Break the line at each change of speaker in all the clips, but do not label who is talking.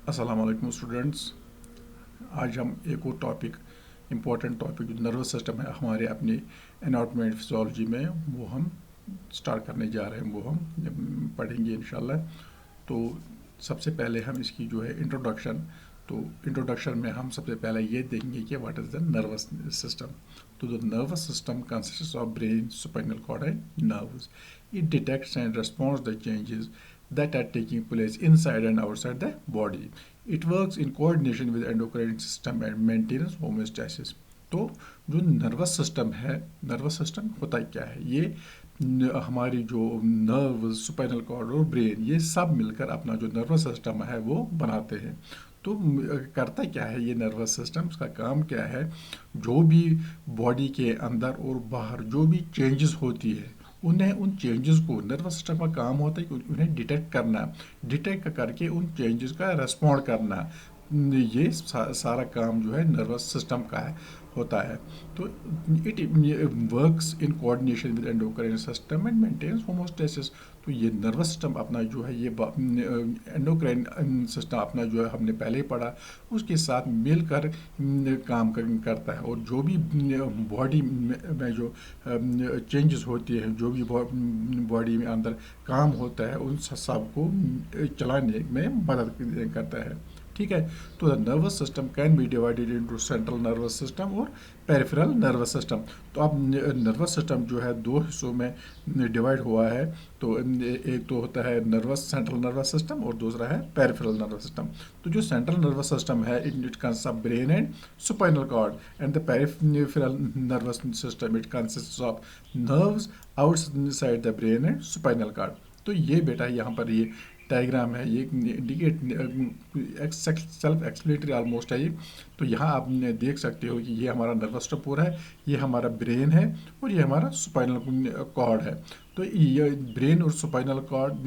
अस्सलाम वालेकुम स्टूडेंट्स। आज हम एक और टॉपिक इम्पोर्टेंट टॉपिक जो नर्वस सिस्टम है हमारे अपनी एनाटॉमी एंड फिजियोलॉजी में, वो हम स्टार्ट करने जा रहे हैं, वो हम पढ़ेंगे इंशाल्लाह। तो सबसे पहले हम इसकी जो है इंट्रोडक्शन, तो इंट्रोडक्शन में हम सबसे पहले ये देखेंगे कि what is the nervous system. तो the nervous system consist of brain, spinal cord and nerves. It detects and responds the changes that are taking place inside and outside the body. It works in coordination with endocrine system and maintains homeostasis. तो जो nervous system है, nervous system होता क्या है? ये हमारी जो nerve, spinal cord और ब्रेन, ये सब मिलकर अपना जो नर्वस सिस्टम है वो बनाते हैं। तो करता क्या है ये नर्वस सिस्टम, इसका काम क्या है? जो भी बॉडी के अंदर और बाहर जो भी चेंजेस होती है, उन्हें उन चेंजेस को, नर्वस सिस्टम का काम होता है कि उन्हें डिटेक्ट करना, डिटेक्ट करके उन चेंजेस का रेस्पॉन्ड करना। ये सारा काम जो है नर्वस सिस्टम का है, होता है। तो it works in coordination with endocrine system and maintains homeostasis. तो ये नर्वस सिस्टम अपना जो है, ये एंडोक्राइन सिस्टम अपना जो है, हमने पहले ही पढ़ा, उसके साथ मिलकर काम करता है। और जो भी बॉडी में जो चेंजेस होती हैं, जो भी बॉडी में अंदर काम होता है, उन सब को चलाने में मदद करता है। ठीक है। तो the nervous system can be divided into central nervous system और पेरिफेरल नर्वस सिस्टम। तो अब नर्वस सिस्टम जो है दो हिस्सों में डिवाइड हुआ है। तो एक तो होता है सेंट्रल नर्वस सिस्टम और दूसरा है पेरिफेरल नर्वस सिस्टम। तो जो सेंट्रल नर्वस सिस्टम है, it consist of brain and spinal cord, and the peripheral nervous system it consist of nerves outside the brain and spinal cord. तो ये बेटा यहाँ पर ये डायग्राम है, ये इंडिकेट सेल्फ एक्सप्लेटरी ऑलमोस्ट है ये। तो यहाँ आप देख सकते हो कि ये हमारा नर्वस सिस्टम पूरा है, ये हमारा ब्रेन है और ये हमारा स्पाइनल कॉर्ड है। तो ये ब्रेन और स्पाइनल कॉर्ड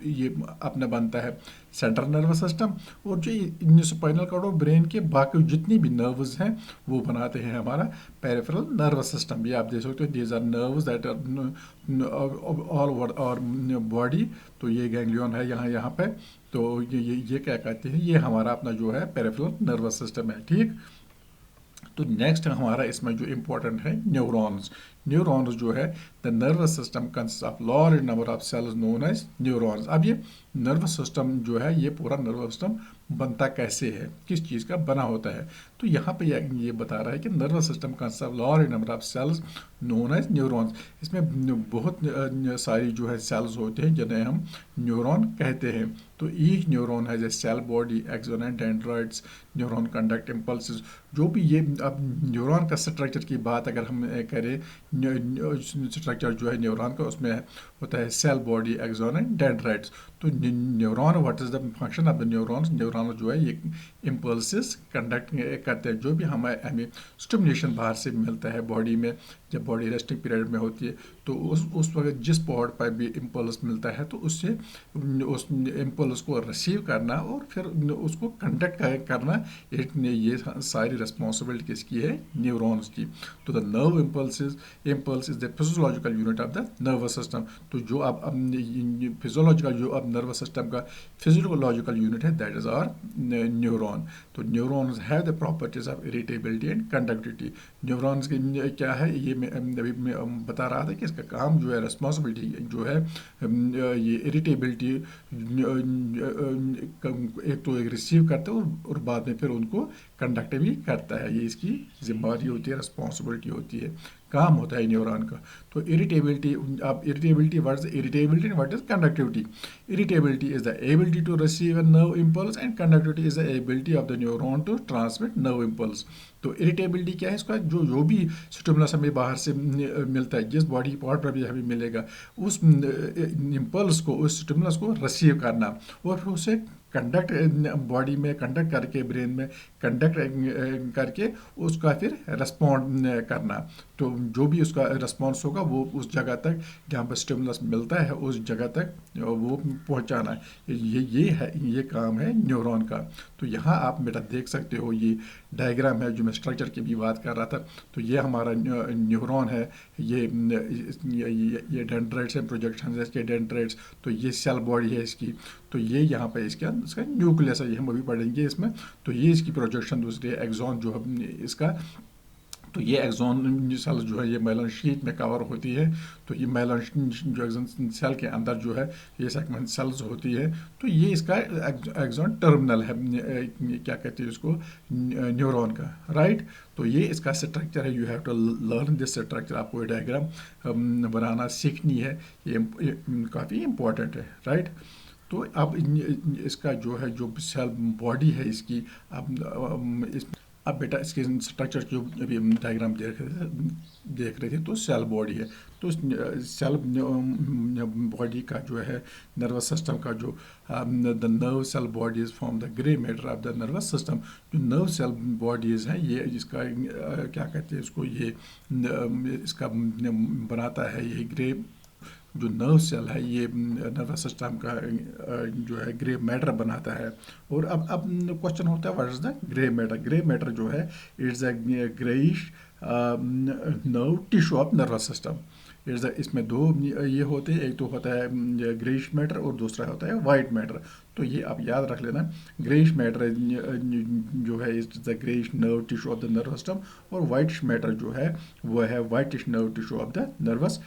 ये अपना बनता है सेंट्रल नर्वस सिस्टम, और जो स्पाइनल कॉर्ड और ब्रेन के बाकी जितनी भी नर्व्स हैं वो बनाते हैं हमारा पेरिफेरल नर्वस सिस्टम। ये आप देख सकते हो, these are nerves that are all over our body. तो ये गैंग्लियन है यहाँ यहाँ पे। तो ये क्या कहते हैं, ये हमारा अपना जो है पेरिफेरल नर्वस सिस्टम है। ठीक। तो नेक्स्ट हमारा इसमें जो इम्पोर्टेंट है न्यूरॉन्स। न्यूरॉन्स जो है, the nervous system consist of large number of cells known as neurons. अब ये नर्वस सिस्टम जो है, ये पूरा नर्वस सिस्टम बनता कैसे है, किस चीज़ का बना होता है? तो यहाँ पे ये बता रहा है कि nervous system consist of large number of cells known as neurons. इसमें बहुत सारी जो है सेल्स होते हैं जिन्हें हम न्यूरॉन कहते हैं। तो each neuron has a cell body, axon and dendrites, neuron conduct impulses. जो भी ये अब न्यूरॉन का स्ट्रक्चर की बात अगर हम करें, स्ट्रक्चर जो है न्यूरॉन का, उसमें होता है cell body, axon and dendrites. तो neuron, what is the function of the neurons? Neuron जो है ये इम्पल्सेस कंडक्ट करते हैं। जो भी हमें स्टिमुलेशन बाहर से मिलता है बॉडी में, जब बॉडी रेस्टिंग पीरियड में होती है, तो उस वक्त जिस पॉइंट पर भी इम्पल्स मिलता है, तो उससे उस इम्पल्स को रिसीव करना और फिर उसको कंडक्ट करना, ये सारी रिस्पॉन्सिबिलिटी किसकी है? न्यूरॉन्स की। तो the nerve impulse is the physiological unit of the nervous system. तो जो अब फिजियोलॉजिकल जो अब नर्वस सिस्टम का फिजियोलॉजिकल यूनिट है, दैट इज आवर न्यूरॉन। तो neurons have the properties of irritability and conductivity. Neurons की क्या है, ये मैं बता रहा था कि इसका काम जो है, रिस्पॉन्सिबिलिटी जो है, ये इरिटेबिलिटी एक तो एक रिसीव करता है और बाद में फिर उनको कंडक्ट भी करता है। ये इसकी जिम्मेदारी होती है, रिस्पॉन्सिबिलिटी होती है, काम होता है न्यूरॉन का। तो इरिटेबिलिटी, अब irritability, what is irritability and what is conductivity? Irritability is the ability to receive a nerve impulse and conductivity is the ability of the neuron to transmit nerve impulse. तो irritability क्या है? इसका जो भी stimulus हमें बाहर से मिलता है, जिस बॉडी पार्ट पर भी हमें मिलेगा, उस इम्पल्स को, उस स्टिमुलस को रिसीव करना और फिर उसे कंडक्ट बॉडी में कंडक्ट करके, ब्रेन में कंडक्ट करके उसका फिर रिस्पॉन्ड करना। तो जो भी उसका रिस्पॉन्स होगा वो उस जगह तक जहाँ पर स्टिमुलस मिलता है, उस जगह तक वो पहुँचाना। ये काम है न्यूरॉन का। तो यहाँ आप बेटा देख सकते हो, ये डायग्राम है जो मैं स्ट्रक्चर की भी बात कर रहा था। तो ये हमारा न्यूरॉन है, ये डेंड्राइट्स हैं, प्रोजेक्शन है इसके डेंड्राइट्स। तो ये सेल बॉडी है इसकी। तो ये यहाँ पे इसका इसका न्यूक्लियस है, ये हम अभी पढ़ेंगे इसमें। तो ये इसकी प्रोजेक्शन दूसरी है। एक्सॉन जो है इसका, तो ये एक्सॉन सेल जो है ये माइलिन शीट में कवर होती है। तो ये माइलिन जो एक्सॉन सेल के अंदर जो है ये सेगमेंट सेल्स होती है। तो ये इसका एक्सॉन टर्मिनल है, क्या कहते हैं इसको, न्यूरॉन का, राइट। तो ये इसका स्ट्रक्चर है। You have to learn this structure. आपको ये डायग्राम बनाना सीखनी है, ये काफ़ी इम्पोर्टेंट है, राइट। तो अब इसका जो है जो सेल बॉडी है इसकी, अब बेटा इसके स्ट्रक्चर जो अभी हम डायग्राम देख रहे थे, तो सेल बॉडी है। तो सेल बॉडी का जो है नर्वस सिस्टम का जो the nerve cell bodies form the grey matter of the nervous system. जो नर्व सेल बॉडीज हैं ये इसका क्या कहते हैं इसको, ये इसका बनाता है ये ग्रे जो नर्व सेल है, ये नर्वस सिस्टम का जो है ग्रे मैटर बनाता है। और अब क्वेश्चन होता है what is the grey matter. Grey matter जो है it's a greyish nerve tissue of nervous system. इसमें दो ये होते हैं, एक तो होता है ग्रेइश मैटर और दूसरा होता है वाइट मैटर। तो ये आप याद रख लेना, ग्रेइश मैटर जो है is the greyish nerve tissue of the nervous system, और वाइट मैटर जो है वो है whitish nerve tissue of the nervous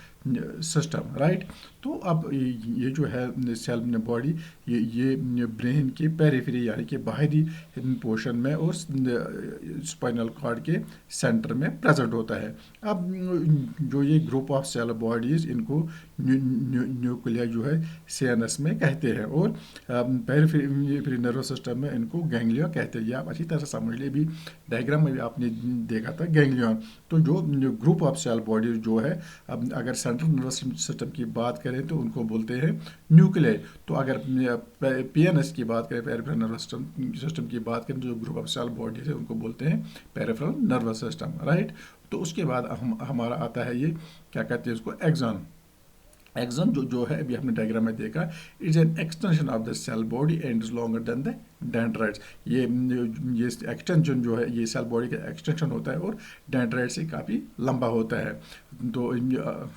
system, right. तो अब ये जो है सेल बॉडी ये ब्रेन के पेरिफेरी यानी कि बाहरी पोर्शन में और स्पाइनल कॉर्ड के सेंटर में प्रेजेंट होता है। अब जो ये ग्रुप ऑफ सेल बॉडीज इनको न्यूक्लिया जो है सीएनएस में कहते हैं, और पेरिफेरी नर्वस सिस्टम में इनको गैंग्लिया कहते हैं। ये आप अच्छी तरह से समझ लिए, भी डायग्राम में भी आपने देखा था गैंग्लियन। तो जो ग्रुप ऑफ सेल बॉडीज जो है, अब अगर सेंट्रल नर्वस सिस्टम की बात करें तो उनको बोलते हैं न्यूक्लियाई। तो अगर पीएनएस की बात करें, पेरिफेरल नर्वस सिस्टम की बात करें, जो ग्रुप ऑफ सेल बॉडीज है उनको बोलते हैं पेरिफेरल नर्वस सिस्टम, राइट। तो उसके बाद हमारा आता है ये क्या कहते हैं इसको, एक्सॉन। एक्सॉन जो है अभी हमने डायग्राम में देखा, it's an extension of the cell body and is longer than the dendrites. ये एक्सटेंशन जो है ये सेल बॉडी का एक्सटेंशन होता है और डेंड्राइट से काफ़ी लंबा होता है। तो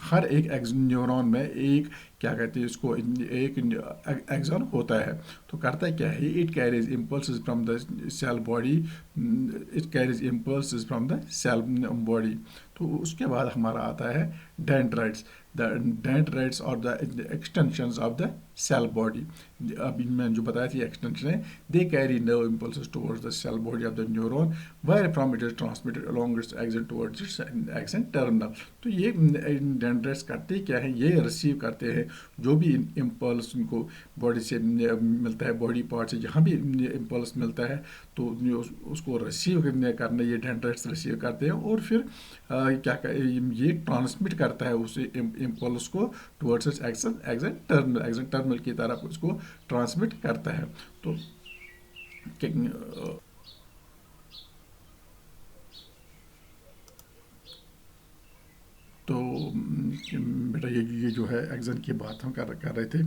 हर एक न्यूरॉन में एक क्या कहते हैं इसको, एक एक्सॉन होता है। तो करता है क्या है, it carries impulses from the cell body, it carries impulses from the cell body. तो उसके बाद हमारा आता है dendrites. The dendrites are the extensions of the cell body. अभी मैंने जो बताया थी एक्सटेंशन है, they carry nerve impulses towards the cell body of the neuron where from it is transmitted along its axon towards its axon terminal. तो ये dendrites करते क्या है, ये रिसीव करते हैं जो भी इम्पल्स उनको बॉडी से मिलता है, बॉडी पार्ट से जहाँ भी इम्पल्स मिलता है तो उसको रिसीव करने ये डेंड्राइट्स रिसीव करते हैं, और फिर ये ट्रांसमिट करता है उस इम्पल्स को टुवर्ड्स इट्स एक्सन टर्मिनल की तरफ उसको ट्रांसमिट करता है। तो बेटा ये जो है एक्सॉन की बात हम कर रहे थे।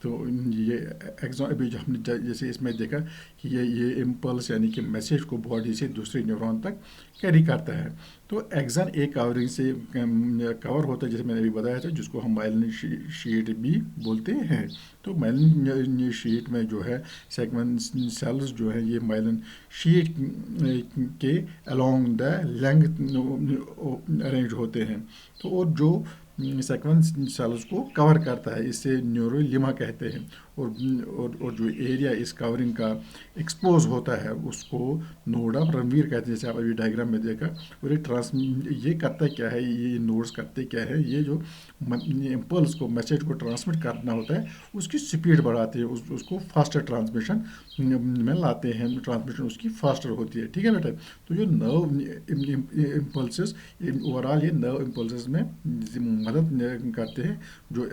तो ये एक्सॉन अभी जो हमने जैसे इसमें देखा कि ये इम्पल्स यानी कि मैसेज को बॉडी से दूसरे न्यूरॉन तक कैरी करता है। तो एक्सॉन एक कवरिंग से कवर होता है, जैसे मैंने अभी बताया था, जिसको हम माइलिन शीट भी बोलते हैं। तो माइलिन शीट में जो है सेगमेंट सेल्स जो है ये माइलिन शीट के अलोंग द लेंथ अरेंज होते हैं। तो और जो सेक्वेंस सेल्स को कवर करता है इसे न्यूरोलिमा कहते हैं, और जो एरिया इस कवरिंग का एक्सपोज होता है उसको नोड ऑफ रणवीर कहते हैं, जैसे आप अभी डायग्राम में देखा। और ये करता क्या है, ये नोड्स करते क्या है, ये जो इम्पल्स को मैसेज को ट्रांसमिट करना होता है उसकी स्पीड बढ़ाते हैं, उसको फास्टर ट्रांसमिशन में लाते हैं, ट्रांसमिशन उसकी फास्टर होती है, ठीक है बेटा। तो जो नर्व इम्पल्सेस ओवरऑल ये नर्व इम्पल्सेस में मदद करते हैं। जो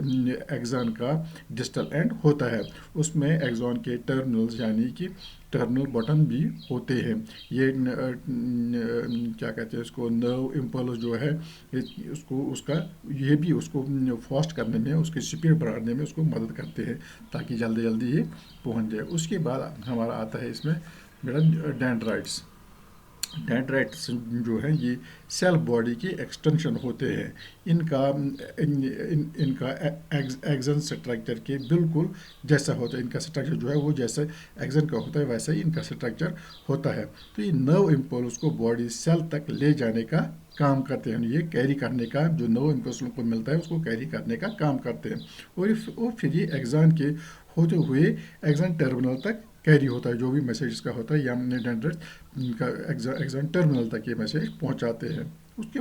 एक्सॉन का डिस्टल एंड होता है उसमें एक्सॉन के टर्मिनल्स यानी कि टर्मिनल बटन भी होते हैं। ये क्या कहते हैं इसको, नर्व इम्पल्स जो है उसको फास्ट करने में, उसकी स्पीड बढ़ाने में उसको मदद करते हैं ताकि जल्दी जल्दी ये पहुंच जाए। उसके बाद हमारा आता है इसमें बेटा डेंड्राइट्स। डेंड्राइट्स जो है ये सेल बॉडी की एक्सटेंशन होते हैं। इनका इनका एक्सन स्ट्रक्चर के बिल्कुल जैसा होता है। इनका स्ट्रक्चर जो है वो जैसे एक्सन का होता है वैसा ही इनका स्ट्रक्चर होता है। तो ये नर्व इम्पल्स को बॉडी सेल तक ले जाने का काम करते हैं। ये कैरी करने का जो नर्व इम्पल्स को मिलता है उसको कैरी करने का काम करते हैं। और फिर ये एक्सन के होते हुए एक्सन टर्मिनल तक कैरी होता है। जो भी मैसेज इसका होता है या डेंड्राइट्स का एक्सन टर्मिनल तक ये मैसेज पहुंचाते हैं। उसके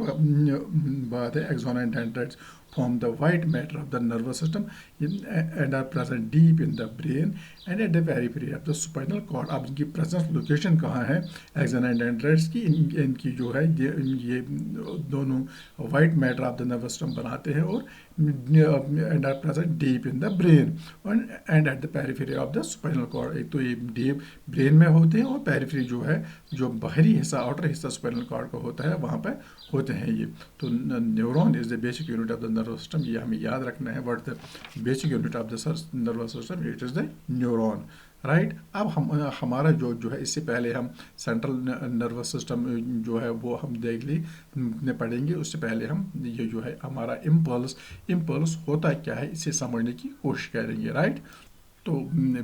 बाद है axon and dendrites form the white matter of the nervous system and are present deep in the brain and at the periphery of the spinal cord. अब इनकी प्रेजेंस लोकेशन कहाँ है एक्सन एंड डेंड्राइट्स की? इनकी जो है ये दोनों white matter of the nervous system बनाते हैं और and are present deep in the brain and at the periphery of the spinal cord. एक तो ये डीप ब्रेन में होते हैं और पेरिफेरी जो है जो बाहरी हिस्सा आउटर हिस्सा स्पाइनल कॉर्ड का होता है वहाँ पर होते हैं ये। तो neuron is the basic unit of the nervous system. ये हमें याद रखना है। What the basic unit of the nervous system? It is the neuron, right. अब हमारा जो है इससे पहले हम सेंट्रल नर्वस सिस्टम जो है वो हम पढ़ेंगे। उससे पहले हम ये जो है हमारा इम्पल्स होता क्या है इसे समझने की कोशिश करेंगे, राइट। तो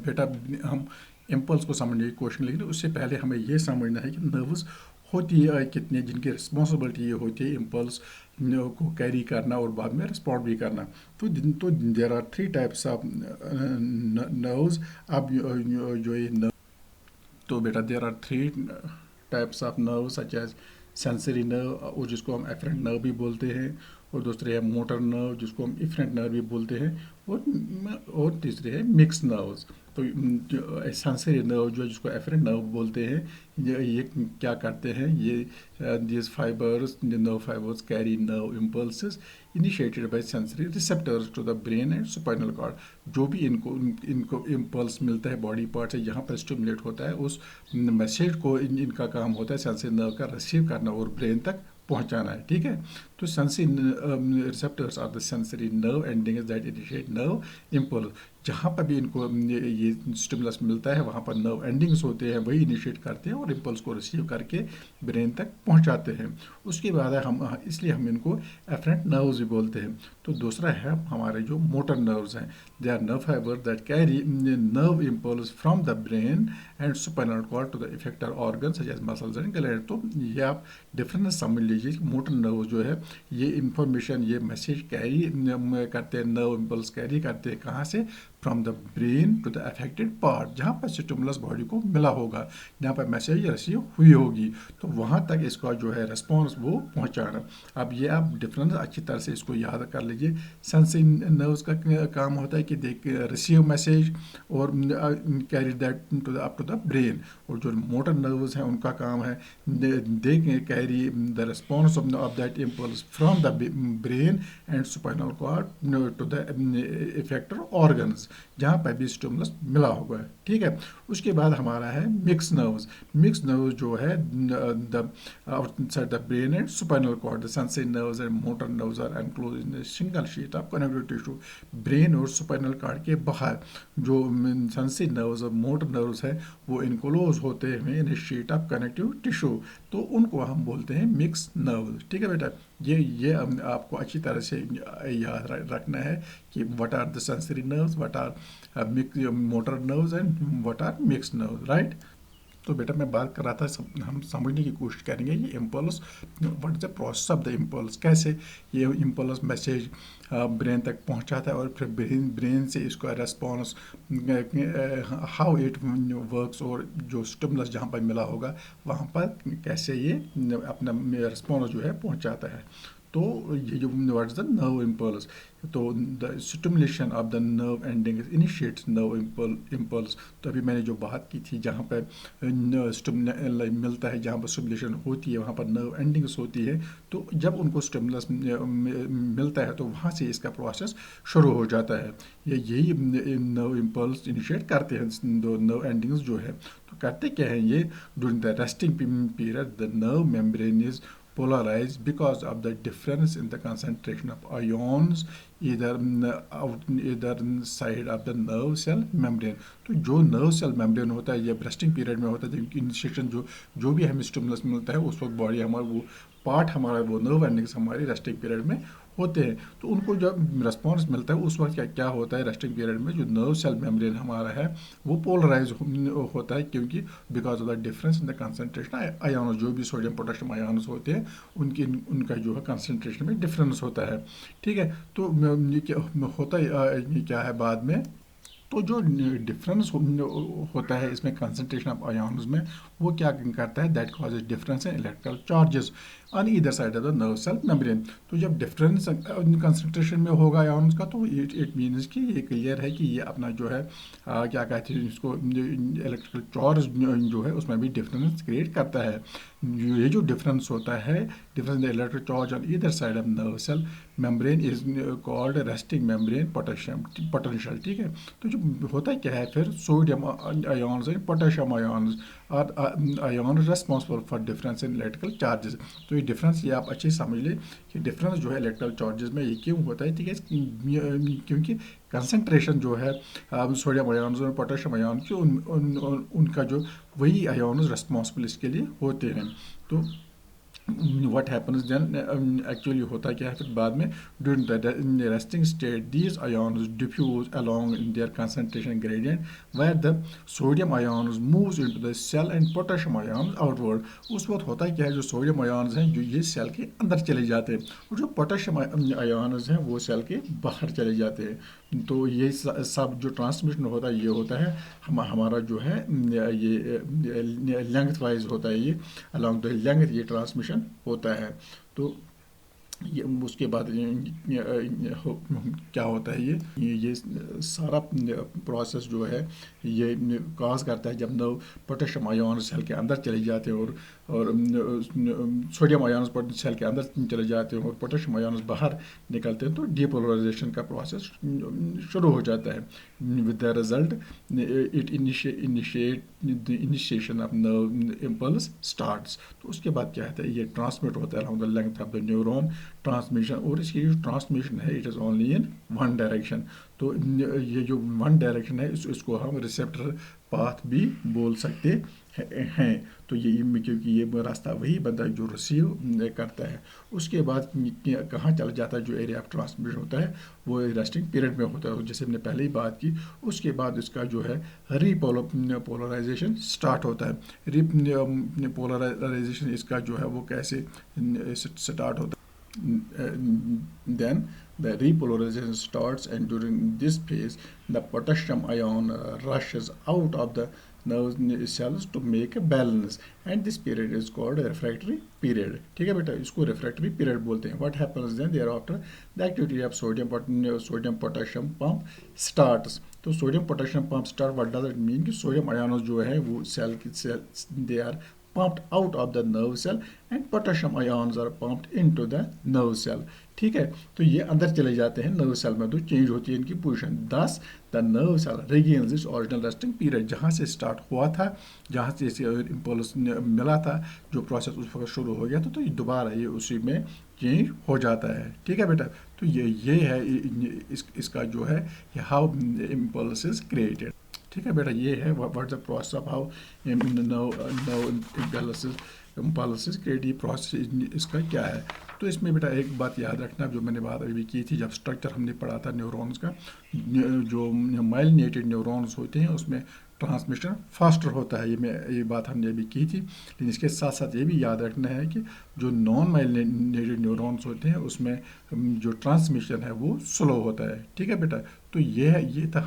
बेटा हम इम्पल्स को समझने की कोशिश करेंगे। उससे पहले हमें ये समझना है कि नर्व्स होती है कितने, जिनकी रिस्पॉन्सिबिलिटी ये होती है इम्पल्स को कैरी करना और बाद में रिस्पॉन्ड भी करना। तो there are 3 types of nerves. अब जो ये तो बेटा there are 3 types of nerve such as sensory nerve और जिसको हम एफरेंट नर्व भी बोलते हैं, और दूसरे है मोटर नर्व जिसको हम इफरेंट नर्व भी बोलते हैं, और तीसरे है मिक्स नर्व्स। तो सेंसरी नर्व जो जिसको एफरेंट नर्व बोलते हैं ये क्या करते हैं? ये this fibres nerve fibres carry nerve impulses initiated by sensory receptors to the brain and spinal cord. जो भी इनको इम्पल्स मिलता है बॉडी पार्ट से जहाँ पर स्टिमुलेट होता है उस मैसेज को इनका काम होता है सेंसरी नर्व का रिसीव करना और ब्रेन तक पहुंचाना है, ठीक है। तो sensory receptors are the sensory nerve endings that initiate nerve impulse. जहाँ पर भी इनको ये स्टिमुलस मिलता है वहाँ पर नर्व एंडिंग्स होते हैं, वही इनिशिएट करते हैं और इम्पल्स को रिसीव करके ब्रेन तक पहुँचाते हैं। उसके बाद हम इसलिए हम इनको एफरेंट नर्व्स भी बोलते हैं। तो दूसरा है हमारे जो मोटर नर्व्स हैं, they are nerve fibre that carry nerve impulse from the brain and spinal cord to the effector organ such as muscles and gland. तो ये आप डिफरेंस समझ लीजिए। मोटर नर्व जो है ये इंफॉर्मेशन ये मैसेज कैरी करते हैं, नर्व इम्पल्स कैरी करते हैं कहाँ से? From the brain to the affected part, जहाँ पर स्टिमुलस बॉडी को मिला होगा, जहाँ पर मैसेज रिसीव हुई होगी, तो वहाँ तक इसका जो है रिस्पॉन्स वो पहुँचाना। अब ये आप डिफरेंस अच्छी तरह से इसको याद कर लीजिए। सेंसरी नर्व्स का काम होता है कि देख रिसीव मैसेज और carry that to the up to the brain. और जो मोटर नर्व्स हैं उनका काम है they carry the response of that impulse from the brain and spinal cord to the effector organs, जहाँ पर भी स्टिमुलस मिला होगा, ठीक है। उसके बाद हमारा है मिक्स नर्व्स। मिक्स नर्व्स जो है the outside the brain and spinal cord, the sensory nerves and motor nerves are enclose in single sheet of connective tissue. Brain और स्पाइनल कॉर्ड के बाहर जो सेंसरी नर्व्स और मोटर नर्व्स है वो enclose होते हैं in sheet of connective tissue, तो उनको हम बोलते हैं मिक्स नर्व्स, ठीक है बेटा। ये आपको अच्छी तरह से याद रखना है कि what are the sensory nerves, what are motor nerves and what are mix nerves, right. तो बेटा मैं बात कर रहा था हम समझने की कोशिश करेंगे ये impulse, what is the process of the impulse, कैसे ये इम्पल्स मैसेज ब्रेन तक पहुंचाता है और फिर ब्रेन से इसका रेस्पॉन्स हाउ इट वर्क्स, और जो स्टिमुलस जहाँ पर मिला होगा वहाँ पर कैसे ये अपना रेस्पॉन्स जो है पहुंचाता है। तो ये जो what is the nerve impulse, तो the stimulation of the nerve ending initiates nerve impulse. तो अभी मैंने जो बात की थी जहाँ पर मिलता है, जहाँ पर स्टिमुलेशन होती है वहाँ पर नर्व एंडिंग्स होती है। तो जब उनको स्टिमुलस मिलता है तो वहाँ से इसका प्रोसेस शुरू हो जाता है। यही नर्व इम्पल्स इनिशिएट करते हैं दो नर्व एंडिंग्स जो है। तो करते क्या है ये? During the resting period the nerve membrane is polarize because of the difference in the concentration of ions either side of the nerve cell membrane. तो जो nerve cell membrane होता है, जब resting period में होता है, जब इनिशिएशन जो भी हमें स्टिमुलस मिलता है उस वक्त बॉडी हमारा वो पार्ट हमारा वो नर्व एंडिंग्स हमारी रेस्टिंग पीरियड में होते हैं, तो उनको जब रिस्पॉन्स मिलता है उस वक्त क्या होता है, रेस्टिंग पीरियड में जो नर्व सेल मेम्ब्रेन हमारा है वो पोलराइज होता है, क्योंकि because of the difference in the concentration ion, जो भी सोडियम पोटेशियम आयन्स होते हैं उनका जो है कंसंट्रेशन में डिफरेंस होता है। ठीक है, तो ये क्या है बाद में, तो जो डिफरेंस होता है इसमें कंसंट्रेशन ऑफ आयन्स में, वो क्या करता है, that causes difference in electrical charges on either side of the nerve cell membrane. तो जब डिफरेंस कंसंट्रेशन में होगा आयन्स का, तो इट मीन्स कि ये क्लियर है कि ये अपना जो है क्या कहते हैं इसको, इलेक्ट्रिकल चार्ज जो है उसमें भी डिफरेंस क्रिएट करता है। ये जो डिफरेंस होता है, difference in electric charge on either side of nerve cell membrane is called resting membrane potential. ठीक है, तो जो होता क्या है फिर, sodium ions and potassium ions are ions responsible for difference in electrical charges. तो ये डिफरेंस, ये आप अच्छे समझ लें कि डिफरेंस जो है इलेक्ट्रिकल चार्जेस में ये क्यों होता है, ठीक है, क्योंकि कंसंट्रेशन जो है सोडियम आयन्स और पोटेशियम आयन्स की उनका जो वही आयन्स रेस्पॉन्सिबल इसके लिए होते हैं। तो what happens then actually होता क्या है फिर बाद में, during the resting state these ions diffuse along in their concentration gradient where the sodium ions moves into the cell and potassium ions outward। उस वक्त होता क्या है, जो सोडियम आयन्स हैं जो ये सेल के अंदर चले जाते हैं और जो पोटेशियम आयन्स हैं वो सेल के बाहर चले जाते हैं। तो ये सब जो ट्रांसमिशन होता है ये होता है हमारा जो है ये लेंथ वाइज होता है, ये अलॉन्ग द लेंथ ये ट्रांसमिशन होता है। तो ये उसके बाद क्या होता है, ये सारा प्रोसेस जो है ये काज करता है जब पोटेशियम आयन सेल के अंदर चले जाते हैं और सोडियम आयन सेल के अंदर चले जाते हैं और पोटेशियम आयन बाहर निकलते हैं, तो डीपोलराइजेशन का प्रोसेस शुरू हो जाता है। With the result it initiation of nerve impulse starts. तो उसके बाद क्या होता है, ये ट्रांसमिट होता है around the length of the neuron transmission, और इसकी जो ट्रांसमिशन है it is only in one direction. तो ये जो वन डायरेक्शन है इसको हम रिसेप्टर पाथ भी बोल सकते हैं। तो ये क्योंकि ये रास्ता वही बनता है जो रिसीव करता है। उसके बाद कहाँ चला जाता है, जो एरिया ऑफ ट्रांसमिशन होता है वो रेस्टिंग पीरियड में होता है, जैसे हमने पहले ही बात की। उसके बाद इसका जो है रीपोलराइजेशन स्टार्ट होता है। रीपोलराइजेशन इसका जो है वो कैसे स्टार्ट होता है, then the repolarization starts, and during this phase the potassium ion rushes out of the nerve cells to make a balance, and this period is called refractory period। ठीक है बेटा, इसको refractory period बोलते हैं। What happens then thereafter, the activity of sodium potassium pump starts। तो sodium potassium pump start, what does it mean कि sodium ions जो है वो cell they are pumped out of the nerve cell and potassium ions are pumped into the nerve cell। ठीक है, तो ये अंदर चले जाते हैं नर्व सेल में, तो चेंज होती है इनकी position. Thus the nerve cell regains its original resting period, जहाँ से स्टार्ट हुआ था, जहाँ से इसे इम्पल्स मिला था, जो प्रोसेस उस वक्त शुरू हो गया था, तो ये दोबारा ये उसी में चेंज हो जाता है। ठीक है बेटा, तो ये है इसका जो है हाउ इम्पल्स इज क्रिएटेड। ठीक है बेटा, ये है what the process of how impulses create, ये प्रोसेस इसका क्या है। तो इसमें बेटा एक बात याद रखना, जो मैंने बात अभी की थी, जब स्ट्रक्चर हमने पढ़ा था न्यूरॉन्स का, जो माइलिनेटेड न्यूरॉन्स होते हैं उसमें ट्रांसमिशन फास्टर होता है, ये बात हमने अभी की थी। लेकिन इसके साथ साथ ये भी याद रखना है कि जो नॉन माइलिनेटेड न्यूरॉन्स होते हैं उसमें जो ट्रांसमिशन है वो स्लो होता है। ठीक है बेटा, तो ये था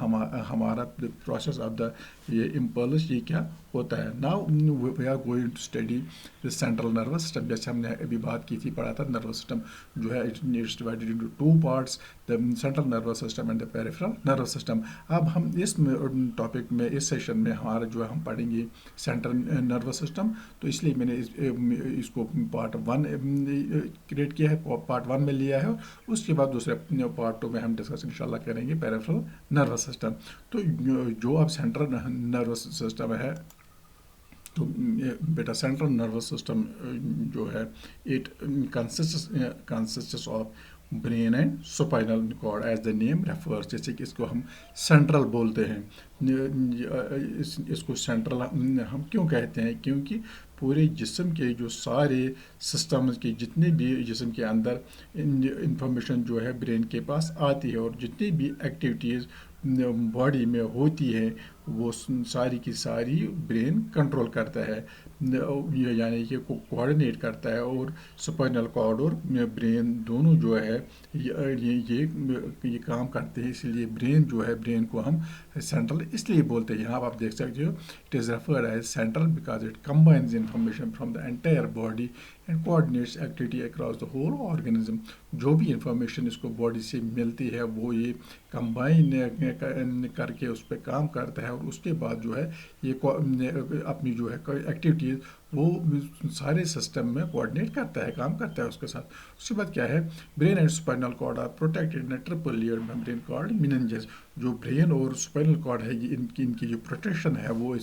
हमारा प्रोसेस ऑफ द ये इम्पल्स, ये क्या होता है। Now we are going to study the central nervous system. जैसे हमने अभी बात की थी, पढ़ा था, नर्वस सिस्टम जो है it's divided into two parts, the central nervous system and the peripheral nervous system. अब हम इस टॉपिक में, इस सेशन में हमारा जो है हम पढ़ेंगे सेंट्रल नर्वस सिस्टम। तो इसलिए मैंने इसको पार्ट 1 क्रिएट किया है, पार्ट 1 में लिया है, उसके बाद दूसरे पार्ट 2 में हम डिस्कस इंशाल्लाह करेंगे पेरिफेरल नर्वस सिस्टम। तो जो अब सेंट्रल नर्वस सिस्टम है तो बेटा सेंट्रल नर्वस सिस्टम जो है it consists of brain and spinal cord as the name refers, जैसे कि इसको हम सेंट्रल बोलते हैं। इसको सेंट्रल हम क्यों कहते हैं, क्योंकि पूरे जिस्म के जो सारे सिस्टम्स के जितने भी जिस्म के अंदर इंफॉर्मेशन जो है ब्रेन के पास आती है, और जितनी भी एक्टिविटीज़ बॉडी में होती है वो सारी की सारी ब्रेन कंट्रोल करता है, यानी कि कोऑर्डिनेट करता है। और स्पाइनल कॉर्ड और ब्रेन दोनों जो है ये काम करते हैं, इसलिए ब्रेन जो है, ब्रेन को हम सेंट्रल इसलिए बोलते हैं। यहाँ आप देख सकते हो it is referred as central because it combines information from the entire body and coordinates activity across the whole organism. जो भी इंफॉर्मेशन इसको बॉडी से मिलती है वो ये कंबाइन करके उस पर काम करता है, और उसके बाद जो है ये अपनी जो है एक्टिविटीज़ वो सारे सिस्टम में कोऑर्डिनेट करता है, काम करता है उसके साथ। उसके बाद क्या है, brain and spinal cord are protected in triple layer membrane called meninges. जो ब्रेन और स्पाइनल कॉर्ड है ये इनकी जो प्रोटेक्शन है वो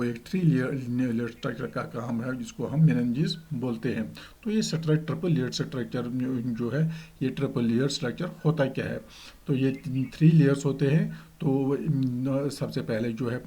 एक 3 लेयर स्ट्रक्चर का काम है, जिसको हम मेनिंजेस बोलते हैं। तो ये स्ट्रक्चर ट्रिपल लेयर स्ट्रक्चर जो है, ये ट्रिपल लेयर स्ट्रक्चर होता क्या है, तो ये 3 लेयर्स होते हैं। तो सबसे पहले जो है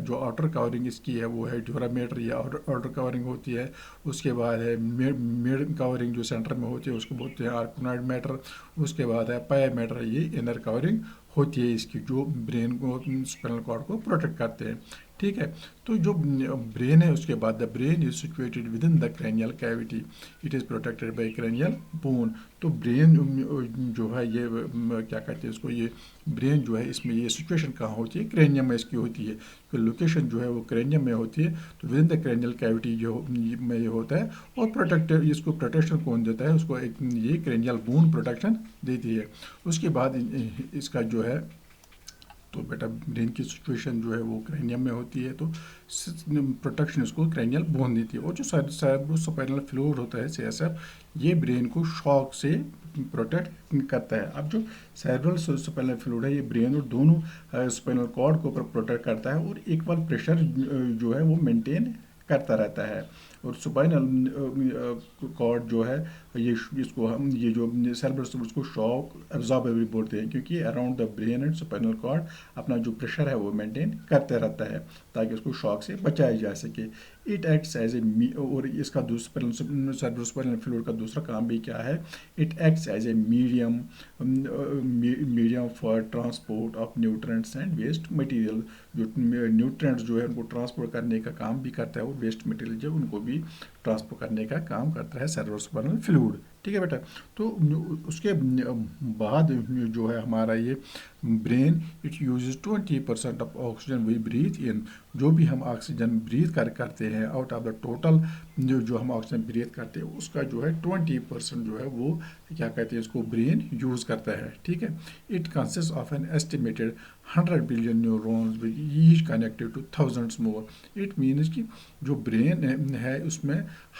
जो आउटर कवरिंग इसकी है वो है ड्यूरामेटर या आउटर कवरिंग होती है। उसके बाद है मिड कवरिंग जो सेंटर में होती है उसको बोलते हैं आर्कोनॉइड मैटर। उसके बाद है पाया मैटर, ये इनर कवरिंग होती है इसकी, जो ब्रेन को स्पाइनल कॉर्ड को प्रोटेक्ट करते हैं। ठीक है, तो जो ब्रेन है उसके बाद the brain is situated with in the cranial cavity, it is protected by cranial bone. तो ब्रेन जो है ये क्या कहते हैं इसको, ये ब्रेन जो है इसमें ये सिचुएशन कहाँ होती है, क्रैनियम में इसकी होती है। तो लोकेशन जो है वो क्रैनियम में होती है, तो with in the cranial cavity जो में ये होता है। और प्रोटेक्टिव इसको प्रोटेक्शन कौन देता है, उसको एक ये क्रैनियल बोन प्रोटेक्शन देती है। उसके बाद इसका जो है, तो बेटा ब्रेन की सिचुएशन जो है वो क्रैनियम में होती है, तो प्रोटेक्शन इसको क्रैनियल बोन देती है। और जो सेरेब्रोस्पाइनल फ्लूइड होता है CSF, ये ब्रेन को शॉक से प्रोटेक्ट करता है। अब जो सेरेब्रल स्पाइनल फ्लूइड है ये ब्रेन और दोनों स्पाइनल कॉर्ड को प्रोटेक्ट करता है, और इक्वल प्रेशर जो है वो मेंटेन करता रहता है। और स्पाइनल कॉर्ड जो है ये इसको हम ये जो सेरेब्रल उसको शॉक एब्जॉर्बर भी बोलते हैं, क्योंकि around the brain and spinal cord अपना जो प्रेशर है वो मेंटेन करते रहता है ताकि उसको शॉक से बचाया जा सके। इट एक्ट्स एज ए, और इसका सेरेब्रोस्पाइनल फ्लूइड का दूसरा काम भी क्या है, it acts as a medium for transport of nutrients and waste material. जो न्यूट्रिएंट्स जो है उनको ट्रांसपोर्ट करने का काम भी करता है, और वेस्ट मटेरियल जो उनको भी ट्रांसपोर्ट करने का काम करता है सेरेब्रोस्पाइनल फ्लूइड। ठीक है बेटा, तो उसके बाद जो है हमारा ये brain it uses 20% of oxygen we breathe in. जो भी हम ऑक्सीजन ब्रीथ करते हैं आउट ऑफ द टोटल जो हम ऑक्सीजन ब्रीथ करते हैं उसका जो है 20% जो है वो क्या कहते हैं इसको ब्रेन यूज़ करता है। ठीक है, it consist of an estimated 100 billion neurons each connected two thousands more. It means कि जो ब्रेन है उसमें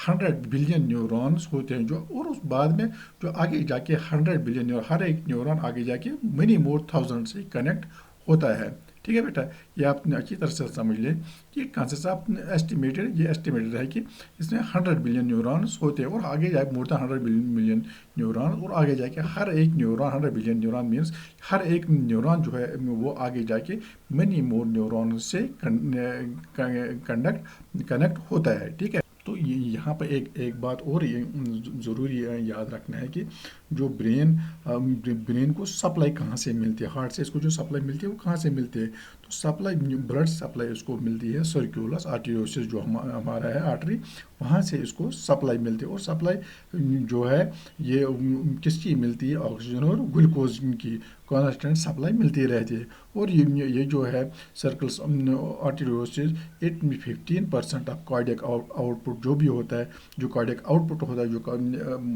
100 बिलियन न्यूरॉन्स होते हैं, जो और उस बाद में जो आगे जाके 100 बिलियन हर एक न्यूरॉन आगे जाके मेनी मोर थाउजेंड से कनेक्ट होता है। ठीक है बेटा, ये आपने अच्छी तरह से समझ लें कि कंसेप्ट ऑफ एस्टिमेटेड, ये एस्टिमेटेड है कि इसमें 100 बिलियन न्यूरॉन्स होते हैं, और आगे जाए मोर देन 100 बिलियन न्यूरॉन, और आगे जाके हर एक न्यूरॉन 100 बिलियन न्यूरॉन मीन्स हर एक न्यूरॉन जो है वो आगे जाके मेनी मोर न्यूरॉन से कनेक्ट होता है। ठीक है, तो यहाँ पर एक बात और ज़रूरी याद रखना है कि जो ब्रेन को सप्लाई कहाँ से मिलती है, हार्ट से इसको जो सप्लाई मिलती है वो कहाँ से मिलती है, तो सप्लाई ब्लड सप्लाई इसको मिलती है सर्कुलस आर्टेरियोसिस जो हमारा है आर्टरी, वहाँ से इसको सप्लाई मिलती है। और सप्लाई जो है ये किसकी मिलती है, ऑक्सीजन और ग्लूकोज की कॉन्स्टेंट सप्लाई मिलती रहती है। और ये जो है circles arteriosus it 15% of cardiac output जो भी होता है, जो कार्डियक आउटपुट होता है, जो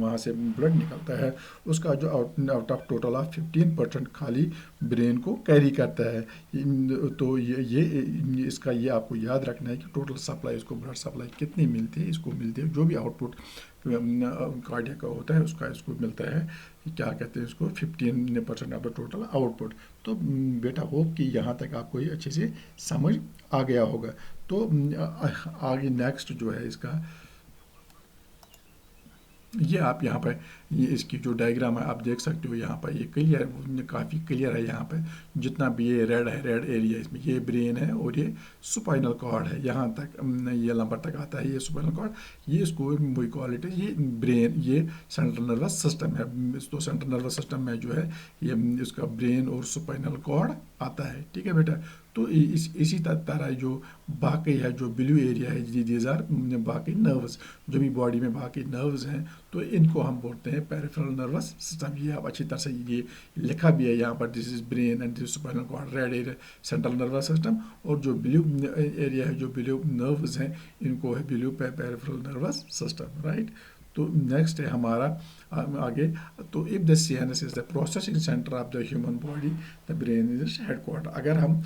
वहाँ से ब्लड निकलता है, उसका जो आउट ऑफ टोटल ऑफ 15% खाली ब्रेन को कैरी करता है। तो ये इसका ये आपको याद रखना है कि टोटल सप्लाई इसको ब्लड सप्लाई कितनी मिलती है, इसको मिलती है जो भी आउटपुट कार्डियक का होता है उसका इसको मिलता है, क्या कहते हैं इसको 15% ऑफ द टोटल आउटपुट। तो बेटा होप कि यहाँ तक आपको ये अच्छे से समझ आ गया होगा। तो आगे नेक्स्ट जो है इसका, ये आप यहाँ पर ये इसकी जो डायग्राम है आप देख सकते हो, यहाँ पर ये क्लियर, काफ़ी क्लियर है। यहाँ पे जितना भी ये रेड है, रेड एरिया, इसमें ये ब्रेन है और ये स्पाइनल कॉर्ड है, यहाँ तक ये नंबर तक आता है, ये स्पाइनल कॉर्ड, ये इसको वी कॉल इट, ये ब्रेन, ये सेंट्रल नर्वस सिस्टम है। तो सेंट्रल नर्वस सिस्टम में जो है ये इसका ब्रेन और स्पाइनल कॉर्ड आता है, ठीक है बेटा। तो इसी तरह जो बाकी है, जो ब्लू एरिया है, दीज आर बाकी नर्व्स, जो भी बॉडी में बाकी नर्व्स हैं, तो इनको हम बोलते हैं पेरिफेरल नर्वस सिस्टम। ये आप अच्छी तरह से ये लिखा भी है यहाँ पर, this is brain and this spinal cord, red area central nervous system, और जो ब्लू एरिया है, जो ब्लू नर्व्स हैं, इनको है blue peripheral nervous system, right. तो नेक्स्ट है हमारा आगे, तो if the CNS is the processing centre of the human body, the brain is headquarter. अगर हम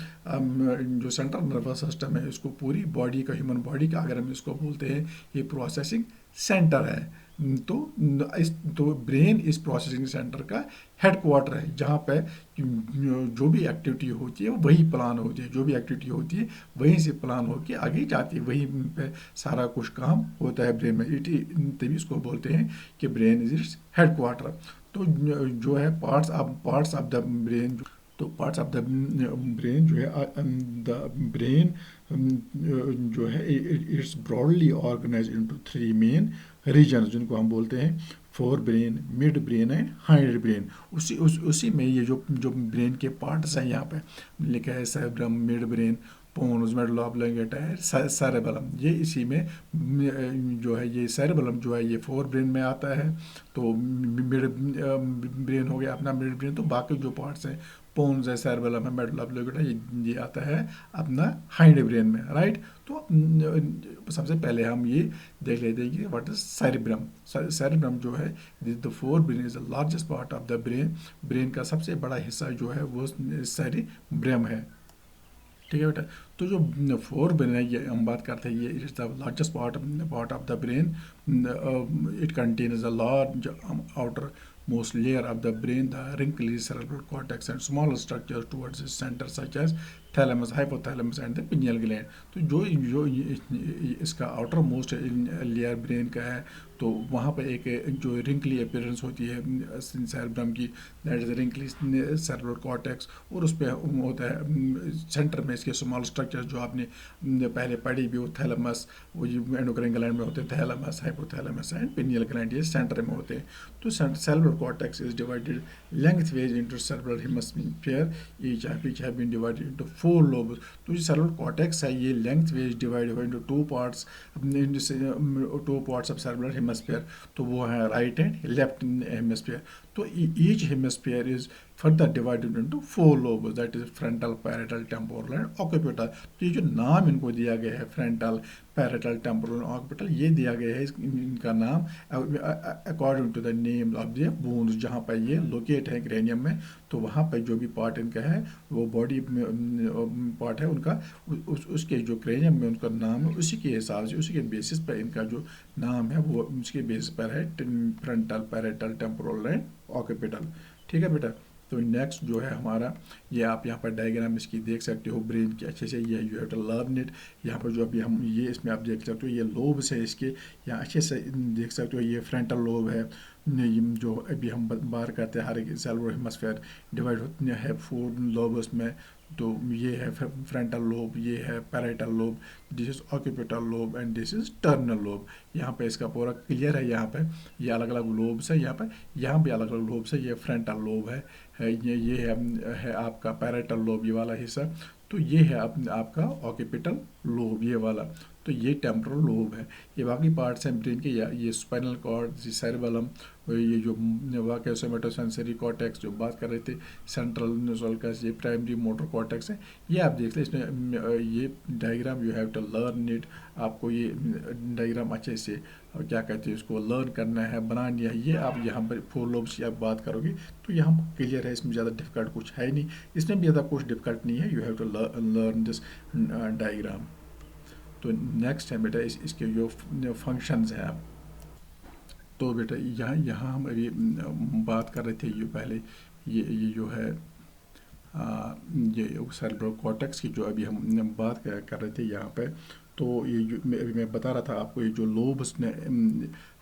जो सेंट्रल नर्वस सिस्टम है, इसको पूरी बॉडी का, ह्यूमन बॉडी का अगर हम इसको बोलते हैं, ये प्रोसेसिंग सेंटर है। तो ब्रेन इस प्रोसेसिंग सेंटर का हेडक्वार्टर है, जहाँ पे जो भी एक्टिविटी होती है वही प्लान होती है, जो भी एक्टिविटी होती है वहीं से प्लान होकर आगे जाती है, वहीं पे सारा कुछ काम होता है ब्रेन में। तभी इसको बोलते हैं कि ब्रेन इज इट्स हेडक्वार्टर। तो जो है पार्ट्स ऑफ द ब्रेन, तो पार्ट्स ऑफ द ब्रेन जो है, द ब्रेन जो है it's broadly organise into 3 main region, जिनको हम बोलते हैं fore brain, mid brain and hind brain. उसी में ये जो ब्रेन के पार्ट्स हैं, यहाँ पे लिखा है cerebrum, mid brain, pons, medulla oblongata, cerebellum, ये इसी में जो है, ये सेरेबेलम जो है ये फोर ब्रेन में आता है। तो मिड ब्रेन हो गया अपना मिड ब्रेन, तो बाकी जो पार्ट्स हैं, पोन्स है, सेरेबेलम है, मेडुला ऑब्लिंगेटा, ये आता है अपना हाइंड ब्रेन में, राइट। तो सबसे पहले हम ये देख लेते हैं कि व्हाट इज सेरेब्रम। सेरेब्रम जो है, the fore brain is the largest part of the brain, brain का सबसे बड़ा हिस्सा जो है वो सेरेब्रम है, ठीक है बेटा। तो जो फोर ब्रेन है, ये हम बात करते हैं, ये is the largest part of the brain, it contains the large outer most layer of the brain, the wrinkly cerebral cortex and smaller structures towards its center such as thalamus, hypothalamus and the pineal gland। तो जो इसका outer most layer brain का है, तो वहाँ पर एक जो रिंकली अपीयरेंस होती है सेरेब्रम की, दैट इज रिंकली सेरेब्रल कॉर्टेक्स, और उस पर होता है सेंटर में इसके स्मॉल स्ट्रक्चर जो आपने पहले पढ़ी भी, वो थैलेमस, वो एंडोक्राइन ग्लैंड में होते हैं, thalamus, hypothalamus and pineal gland, ये सेंटर में होते हैं। तो cerebral cortex is divided lengthways into cerebral hemisphere, each have been divided into 4 lobes. तो जो सेरेब्रल कॉर्टेक्स है, ये लेंथवेज डिवाइड हुआ into 2 parts, 2 parts of cerebral hemisphere, तो वो है राइट एंड लेफ्ट हेमिस्फीयर। तो each hemisphere is further divided into 4 lobes, that is frontal, parietal, temporal and occipital। तो ये जो नाम इनको दिया गया है, फ्रंटल, पैरेटल, टेम्पोरल, ऑक्यूपिटल, ये दिया गया है इनका नाम according to the name of the bones, जहाँ पर ये लोकेट है क्रेनियम में। तो वहाँ पर जो भी पार्ट इनका है, वो बॉडी पार्ट है उनका, उसके जो क्रेनियम में उनका नाम है, उसी के हिसाब से, उसी के बेसिस पर इनका जो नाम है वो उसके बेसिस पर है, frontal, parietal, temporal and occipital, ठीक है बेटा। तो नेक्स्ट जो है हमारा, ये आप यहाँ पर डायग्राम इसकी देख सकते हो ब्रेन की अच्छे से, ये you have to learn it. यहाँ पर जो अभी हम ये इसमें आप देख सकते हो, ये लोब्स है इसके, यहाँ अच्छे से देख सकते हो, ये फ्रंटल लोब है, जो अभी हम बात करते हैं, हर एक सेरेब्रल हेमिस्फीयर डिवाइड होते हैं 4 लोब्स में। तो ये है फ्रंटल लोब, ये है parietal lobe, this is occipital lobe and this is terminal lobe. यहाँ पे इसका पूरा क्लियर है, यहाँ पे ये अलग अलग लोब्स है, यहाँ पे अलग अलग लोब्स है, ये फ्रंटल लोब है ये है आपका पैराइटल लोब, ये वाला हिस्सा। तो ये है आपका ऑक्यूपिटल लोब, ये वाला। तो ये टेम्पोरल लोब है। ये बाकी पार्ट्स हैं ब्रेन के, ये स्पाइनल कॉर्ड, सेरेबेलम, ये जो वाक्य सोमेटोसेंसरी कॉर्टेक्स जो बात कर रहे थे, सेंट्रल नुसल्कस, ये प्राइमरी मोटर कॉर्टेक्स है। ये आप देख लें, इसमें ये diagram you have to learn it. आपको ये डायग्राम अच्छे से क्या कहते हैं उसको लर्न करना है, बनानी है। ये आप यहाँ पर 4 लोब्स की आप बात करोगे तो यहाँ क्लियर है, इसमें ज़्यादा डिफिकल्ट कुछ है नहीं, इसमें भी ज़्यादा कुछ डिफिकल्ट नहीं है। You have to learn this diagram. तो नेक्स्ट है बेटा इसके जो फंक्शंस हैं आप, तो बेटा यहाँ हम अभी बात कर रहे थे, ये पहले ये जो है ये सेरेब्रल कॉर्टेक्स की जो अभी हम बात कर रहे थे यहाँ पे, तो ये जो अभी मैं बता रहा था आपको, ये जो लोब्स ने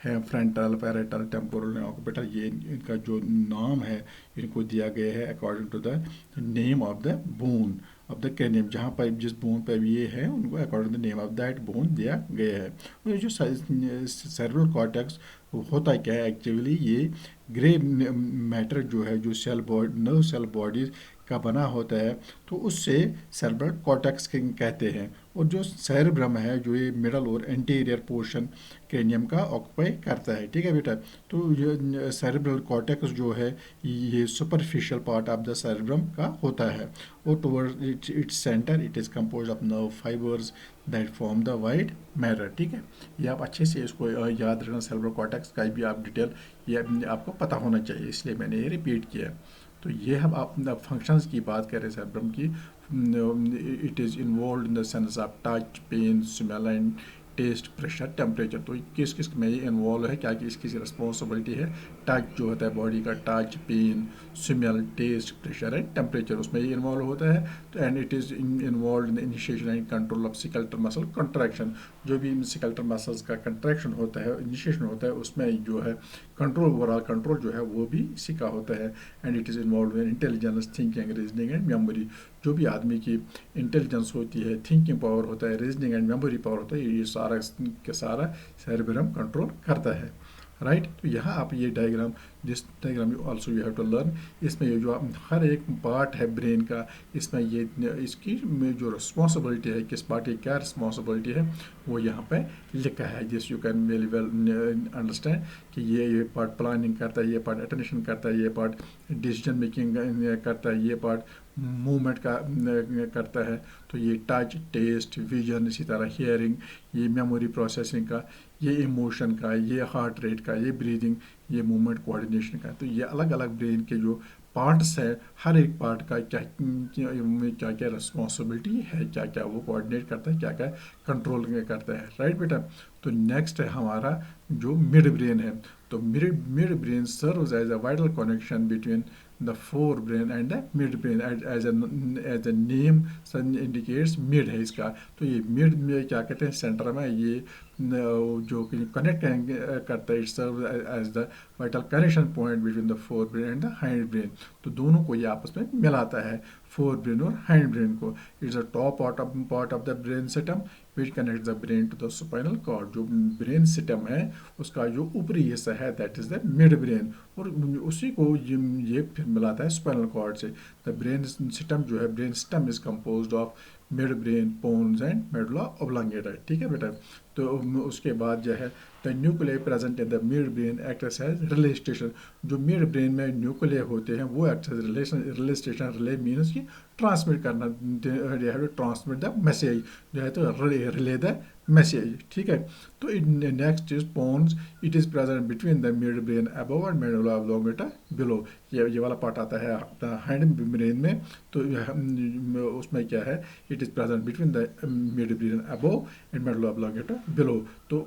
है, frontal, parietal, temporal and occipital, ये इनका जो नाम है इनको दिया गया है according to the name of the bone of the cranium. जहाँ पर जिस बोन पर ये है उनको according to the name of that bone दिया गया है। और ये जो सेरेब्रल कॉर्टेक्स होता क्या है एक्चुअली, ये ग्रे मैटर जो है, जो cell body, nerve cell bodies का बना होता है, तो उससे सेरेब्रल कॉर्टेक्स कहते हैं। और जो सेरेब्रम है, जो ये मिडल और एंटीरियर पोर्शन क्रेनियम का ऑक्यूपाई करता है, ठीक है बेटा। तो ये सेरेब्रल कॉर्टेक्स जो है ये superficial part of the cerebrum का होता है, और toward its centre it is compose of nerve fibres that form the white matter, ठीक है। ये आप अच्छे से इसको याद रखना, सेरेब्रल कॉर्टेक्स का भी आप डिटेल ये आपको पता होना चाहिए, इसलिए मैंने ये रिपीट किया। तो ये हम आप फंक्शंस की बात करें सेरेब्रम की, it is involve in the sense of touch, pain, smell and taste, pressure, temperature. तो किस किस में ये इन्वॉल्व है, क्या किस किस रिस्पॉन्सिबिलिटी है। टच जो होता है बॉडी का, touch, pain, smell, taste, pressure and temperature, उसमें ये इन्वॉल्व होता है। तो and it is involve in the initiation and control of skeletal muscle contraction. जो भी स्केलेटल मसल्स का कंट्रैक्शन होता है, इनिशिएशन होता है, उसमें जो है कंट्रोल, ओवरऑल कंट्रोल जो है वो भी इसी का होता है। And it is involve in intelligence, thinking, reasoning and memory. जो भी आदमी की इंटेलिजेंस होती है, थिंकिंग पावर होता है, रीजनिंग एंड मेमोरी पावर होता है, ये सारा के सारा सेरेब्रम कंट्रोल करता है, राइट। तो यहाँ आप ये diagram, this diagram also you have to learn. इसमें ये जो हर एक पार्ट है ब्रेन का, इसमें ये इसकी जो रिस्पॉन्सिबिलिटी है, किस पार्ट की क्या रिस्पॉन्सिबिलिटी है, वो यहाँ पे लिखा है। This you can very well understand कि ये पार्ट प्लानिंग करता है, ये पार्ट अटेंशन करता है, ये पार्ट डिसीजन मेकिंग करता है, ये पार्ट मूवमेंट का करता है। तो ये टच, टेस्ट, विजन, इसी तरह हियरिंग, ये मेमोरी प्रोसेसिंग का, ये इमोशन का, ये हार्ट रेट का, ये ब्रीदिंग, ये मूवमेंट कोऑर्डिनेशन का। तो ये अलग अलग ब्रेन के जो पार्ट्स है, हर एक पार्ट का क्या क्या क्या रिस्पॉन्सिबिलिटी है, क्या क्या वो कोऑर्डिनेट करता है, क्या क्या कंट्रोल करता है, राइट बेटा। तो नेक्स्ट है हमारा जो मिड ब्रेन है। तो mid brain serves as a vital connection between the forebrain and the midbrain, as the name indicates, mid है इसका। तो ये मिड में क्या कहते हैं, सेंटर में ये जो कनेक्ट करता है, it serve as the vital connection point between the forebrain and the hind brain. तो दोनों को ये आपस में मिलाता है, फोरब्रेन और हाइंड ब्रेन को। It's a top part of the brain system which connect the brain to the spinal cord. जो ब्रेन सिस्टम है उसका जो ऊपरी हिस्सा है that is the mid brain, और उसी को ये फिर मिलाता है स्पाइनल कॉर्ड से। द ब्रेन सिस्टम जो है, brain system is composed of mid brain, pons and medulla oblongata, ठीक है बेटा। तो उसके बाद जो है the nuclear present in the mid brain acts as relay station. जो मिड ब्रेन में न्यूक्लियर होते हैं वो act as relay station. Relay means की ट्रांसमिट करना, ट्रांसमिट द मैसेज जो है, तो रिले द मैसेज, ठीक है। तो next is pons, it is present between the mid brain above and medulla oblongata below. ये वाला पार्ट आता है हाइंड ब्रेन में। तो उसमें क्या है, it is present between the mid brain above and medulla oblongata below. तो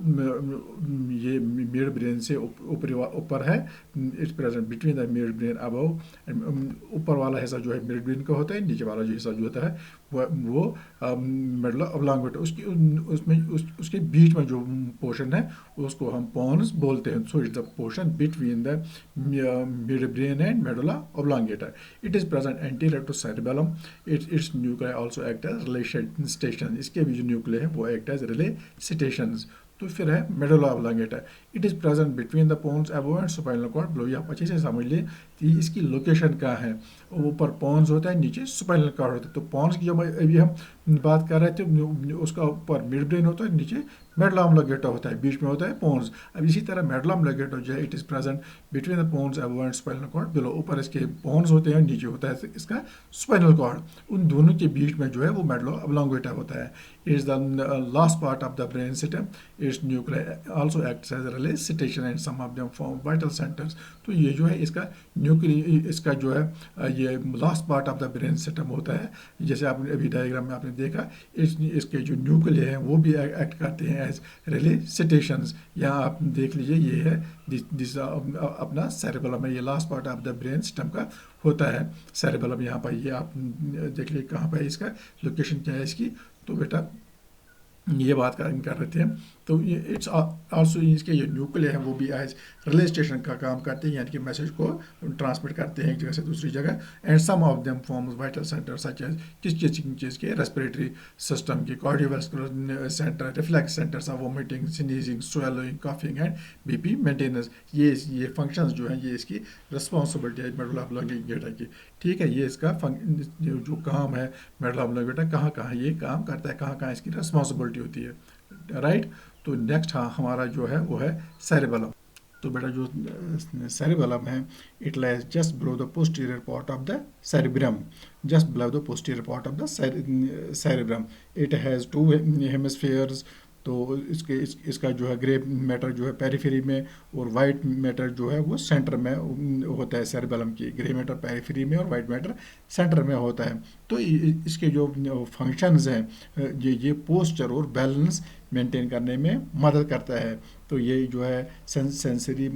ये मिड ब्रेन से ऊपर है, it's present between the mid brain above and, ऊपर वाला हिस्सा जो है मिड ब्रेन का होता है, नीचे वाला जो हिस्सा जो होता है वो मेडुला ऑब्लांगेटा, उसके बीच में जो पोर्शन है उसको हम पोन्स बोलते हैं। So it's the portion between the mid brain and medulla oblongata. It is present anterior to cerebellum. It's nuclear also act as relay station. इसके भी जो न्यूक्लियर है वो एक्ट एज रिले स्टेशंस। तो फिर है medulla oblongata. It is present between the pons above and spinal cord below. आप अच्छे से समझ लिए कि इसकी लोकेशन कहाँ है। ऊपर पोन्स होता है, नीचे स्पाइनल कॉर्ड होता है। तो पोन्स की जो अभी हम बात कर रहे थे, उसका ऊपर मिड ब्रेन होता है, नीचे मेडुला ऑब्लांगेटा होता है, बीच में होता है पोन्स। अब इसी तरह मेडुला ऑब्लांगेटा जो है, it is present between the pons above and spinal cord below. ऊपर इसके पोन्स होते हैं, नीचे होता है इसका स्पाइनल कॉर्ड। उन दोनों के बीच में जो है वो मेडुला ऑब्लांगेटा होता है। It is the last part of the brain system. its nuclei also acts as relay station and some of them form vital centers। तो ये जो है इसका इसका जो है ये last part of the brain system होता है। जैसे आपने अभी डायग्राम में आपने देखा, इसके जो न्यूक्लियस हैं वो भी एक्ट करते हैं एज रिले स्टेशंस। यहाँ आप देख लीजिए, ये है दिस अपना सेरेबेलम है, ये last part of the brain system का होता है सेरेबेलम। यहाँ पर ये आप देख लीजिए कहाँ पर है, इसका लोकेशन क्या है इसकी। तो बेटा ये बात कर रहे थे, तो ये इट्स आल्सो इसके जो न्यूक्लियस हैं वो भी एज रिले स्टेशन का काम करते हैं, यानी कि मैसेज को ट्रांसमिट करते हैं एक जगह से दूसरी जगह। And some of them forms vital centre such as किस चीज़ के रेस्पिरेटरी सिस्टम के, cardiovascular centre, reflex centres of vomiting, sneezing, swallowing, coughing and BP maintenance. ये फंक्शंस जो हैं ये इसकी रिस्पॉन्सिबिलिटी है मेडुला ऑब्लोंगेटा की। ठीक है, ये इसका जो काम है मेडुला ऑब्लोंगेटा कहाँ कहाँ ये काम करता है, कहाँ कहाँ इसकी रिस्पॉन्सिबिलिटी होती है, राइट। तो नेक्स्ट हमारा जो है वो है सेरेबेलम। तो बेटा जो सेरेबेलम है, it lies just below the posterior part of the cerebrum, just below the posterior part of the cerebrum. It has 2 hemispheres. तो इसका जो है ग्रे मैटर जो है पेरिफेरी में और वाइट मैटर जो है वो सेंटर में होता है सेरेबेलम की। ग्रे मैटर पेरिफेरी में और वाइट मैटर सेंटर में होता है। तो इसके जो फंक्शंस हैं ये पोस्चर और बैलेंस मेंटेन करने में मदद करता है। तो ये जो है सेंसरी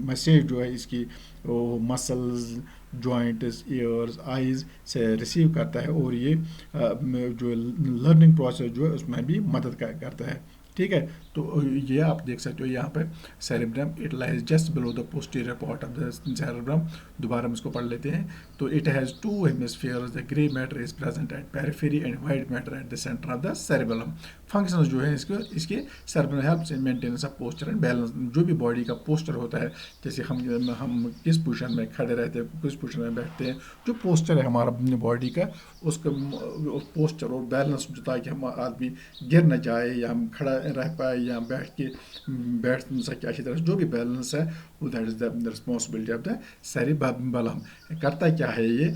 मैसेज जो है इसकी मसल्स, जॉइंट्स, ईयर्स, आइज़ से रिसीव करता है, और ये जो लर्निंग प्रोसेस जो है उसमें भी मदद करता है। ठीक है, तो ये आप देख सकते हो यहाँ पे cerebrum, it lies just below the posterior part of the cerebrum. दोबारा हम इसको पढ़ लेते हैं। तो it has 2 hemispheres, the grey matter is present at periphery and white matter at the centre of the cerebellum. Functions जो है इसके cerebrum helps in maintenance of posture and balance. जो भी बॉडी का पोस्चर होता है, जैसे हम किस पोजीशन में खड़े रहते हैं, किस पोजीशन में बैठते हैं, जो पोस्चर है हमारा बॉडी का, उसका पोस्चर और बैलेंस, ताकि हम आदमी गिर न जाए या हम खड़ा रह पाए या बैठ सके अच्छी तरह, जो भी बैलेंस है वो that is the responsibility of the cerebellum. करता क्या है ये,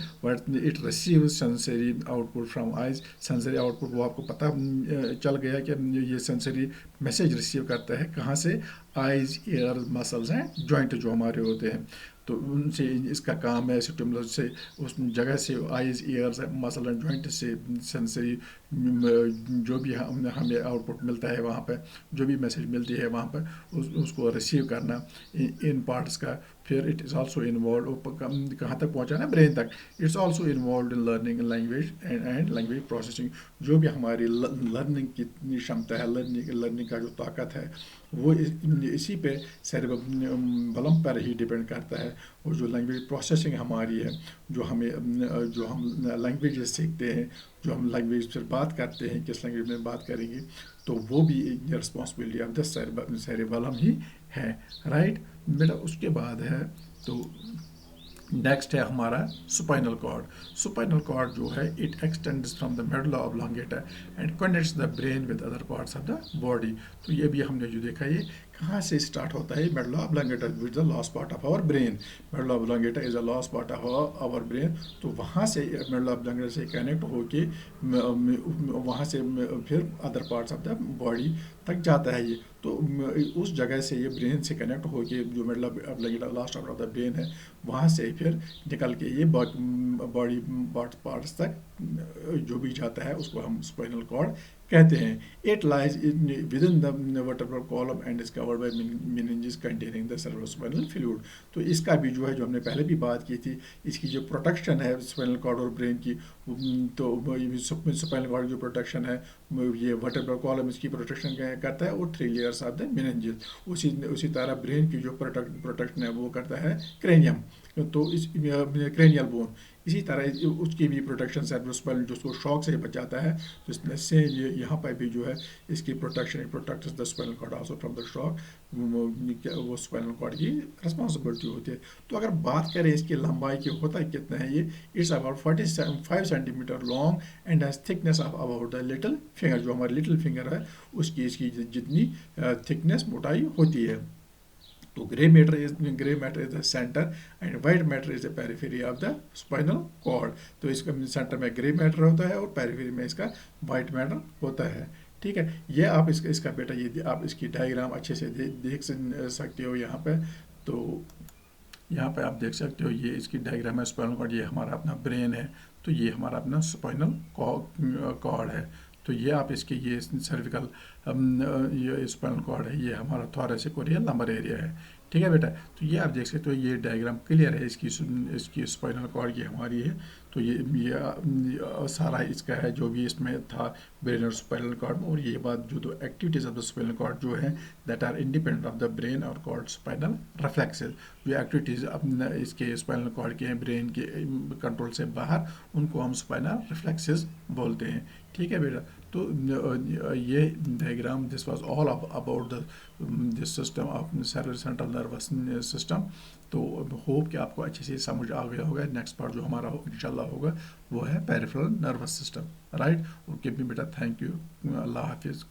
it receive sensory output from eyes. Sensory output वो आपको पता चल गया कि ये सेंसरी मैसेज रिसीव करता है कहाँ से, eyes, year, muscles and joint जो हमारे होते हैं। तो उनसे इसका काम है स्टिमुलस से, उस जगह से eyes, years, muscle and joint से सेंसरी जो भी हमें आउटपुट मिलता है वहाँ पर, जो भी मैसेज मिलती है वहाँ पर उसको रिसीव करना इन पार्ट्स का। फिर इट इज़ ऑल्सो इन्वॉल्व कहाँ तक पहुँचाना, ब्रेन तक। It's also involve in learning language and language processing. जो भी हमारी लर्निंग की क्षमता है, लर्निंग का जो ताकत है वो इसी पे सेरेबेलम पर ही डिपेंड करता है। और जो लैंग्वेज प्रोसेसिंग हमारी है, जो हम लैंग्वेज सीखते हैं, जो हम लैंग्वेज पर बात करते हैं, किस लैंग्वेज में बात करेंगे, तो वो भी रिस्पॉन्सिबिलिटी ऑफ द सेरेबेलम ही है, राइट बेटा। उसके बाद है तो नेक्स्ट है हमारा स्पाइनल कॉर्ड। स्पाइनल कॉर्ड जो है it extends from the medulla oblongata and connects the brain with other parts of the body. तो ये भी हमने जो देखा, ये कहाँ से स्टार्ट होता है, medulla oblongata which the last part of our brain. Medulla oblongata is the last part of our brain. तो वहाँ से मेडुला ऑब्लोंगेटा से कनेक्ट होके वहाँ से फिर other parts of the body तक जाता है ये। तो उस जगह से ये ब्रेन से कनेक्ट होके जो medulla oblongata last of the brain है, वहाँ से फिर निकल के ये बॉडी पार्ट्स तक जो भी जाता है उसको हम स्पाइनल कॉर्ड कहते हैं। It lies with in the vertebral column and is covered by meninges containing the cerebrospinal fluid. तो इसका भी जो है, जो हमने पहले भी बात की थी, इसकी जो प्रोटेक्शन है स्पाइनल कॉर्ड और ब्रेन की, तो स्पाइनल कॉर्ड जो प्रोटेक्शन है ये वर्टेब्रल कॉलम इसकी प्रोटेक्शन करता है, और 3 लेयर्स ऑफ द मेनिंजेस। उसी तरह ब्रेन की जो प्रोटेक्शन है वो करता है क्रेनियम, तो इस क्रेनियल बोन। इसी तरह उसकी भी प्रोटेक्शन सेरेब्रोस्पाइनल जो उसको शॉक से बचाता है, तो इससे यहाँ पर भी जो है इसकी protection protects the spinal cord also from the shock, वो स्पाइनल कॉर्ड की रिस्पॉन्सिबिलिटी होती है। तो अगर बात करें इसकी लंबाई की, होता है कितना है ये, it's about 45 centimetre long and has thickness of about the little finger. जो हमारी लिटिल फिंगर है उसकी इसकी जितनी थिकनेस, मोटाई होती है। तो grey matter is the centre and white matter is the periphery of the spinal cord. तो इसका सेंटर में ग्रे मैटर होता है और पेरिफेरी में इसका वाइट मैटर होता है। ठीक है, ये आप इसका बेटा ये आप इसकी डायग्राम अच्छे से देख सकते हो यहाँ पे। तो यहाँ पे आप देख सकते हो ये इसकी डायग्राम है, स्पाइनल कॉर्ड, ये हमारा अपना ब्रेन है, तो ये हमारा अपना स्पाइनल कॉर्ड है। तो ये आप इसके ये सर्विकल ये स्पाइनल कॉर्ड है, ये हमारा थोरैसिक और ये लंबर एरिया है। ठीक है बेटा, तो ये आप देख सकते हो ये डायग्राम क्लियर है इसकी स्पाइनल कॉर्ड ये हमारी है। तो ये सारा इसका है जो भी इसमें था ब्रेन और स्पाइनल कॉर्ड में। और ये बात जो activities of the spinal cord जो है that are independent of the brain और कॉर्ड स्पाइनल रिफ्लेक्सेस, जो एक्टिविटीज अपने इसके स्पाइनल कॉर्ड के ब्रेन के कंट्रोल से बाहर, उनको हम स्पाइनल रिफ्लेक्सेस बोलते हैं। ठीक है बेटा, तो ये diagram this was all about the this system of central nervous system. तो होप कि आपको अच्छे से समझ आ गया होगा। नेक्स्ट पार्ट जो हमारा इंशाल्लाह होगा वो है peripheral nervous system, right. Okay बेटा, थैंक यू, अल्लाह हाफिज़।